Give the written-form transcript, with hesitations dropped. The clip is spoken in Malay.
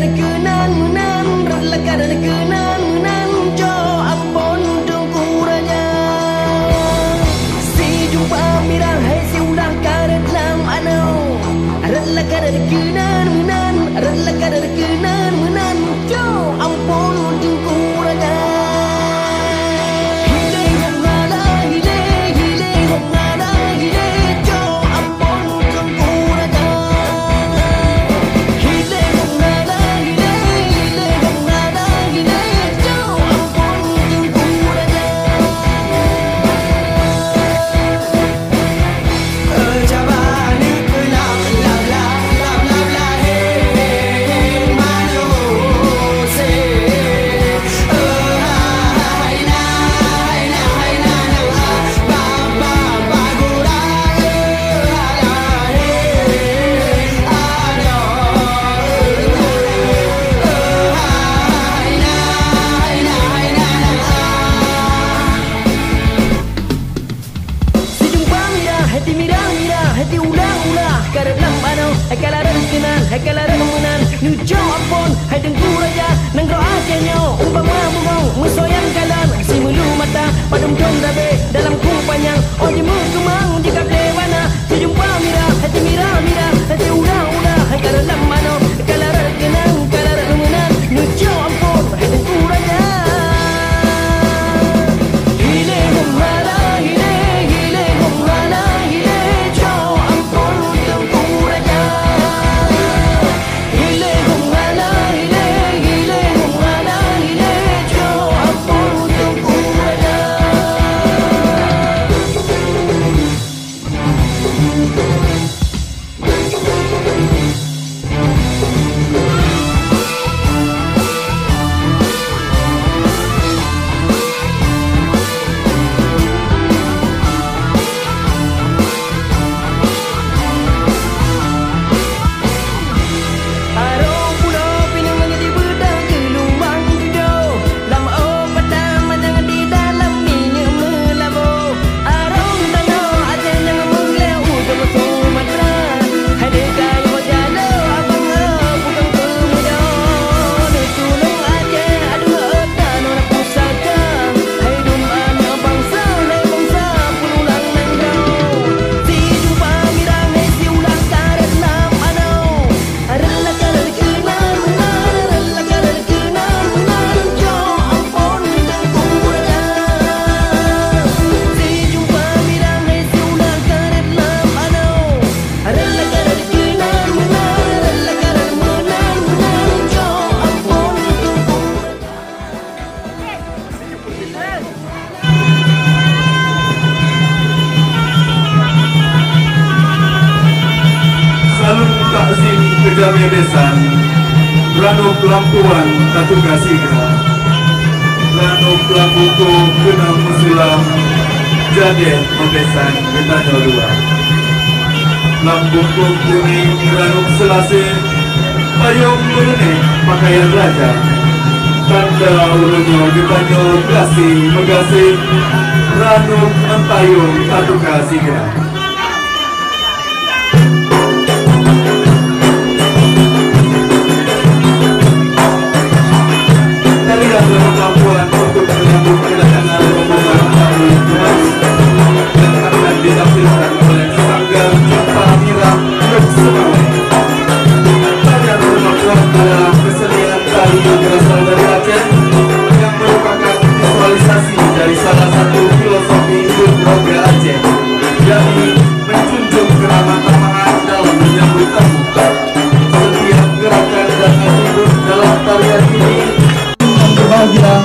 kadang kenan menan, rela kadang kenan menan, jo ampun tungku raja. Si jumpa mirah hai si ulang kadang lam ano, rela kadang kenan menan, rela kadang kenan menan, jo ampun tungku raja. Hati ulah-ulah karena lambano hai kalaran kenan hai kalaran menan nujo ampun hai dengku raja nang roa kenyo umpama mungong musoyan kalan si mulu mata padum don dabe dalam ku panjang oh di kemang di kaplewana si jumpa mirah hati ulah-ulah hai karena lambano hai kalaran kenan kalaran menan nujo ampun hai dengku raja. Kejamnya besan Rano pelampuan Tatu Kasigra Rano pelampuku Kenal Musilam Jade Membesan Betanya dua Lambungku kuning Rano selasi Payung berune Pakaian raja Tanda ulunyo Betanya Gasi Megasi Rano Mentayung Tatu Kasigra. Kemampuan untuk menyambut kedatangan rombongan tamu Mas yang akan ditampilkan oleh Sanggar Jumpa Mirah Yuk Semawai. Tarian kemampuan adalah kesenian tari yang berasal dari Aceh yang merupakan visualisasi dari salah satu filosofi hidup warga Aceh, yakni menjunjung keramah-tamahan dalam menyambut tamu. Setiap gerakan dan atribut dalam tarian ini bahagia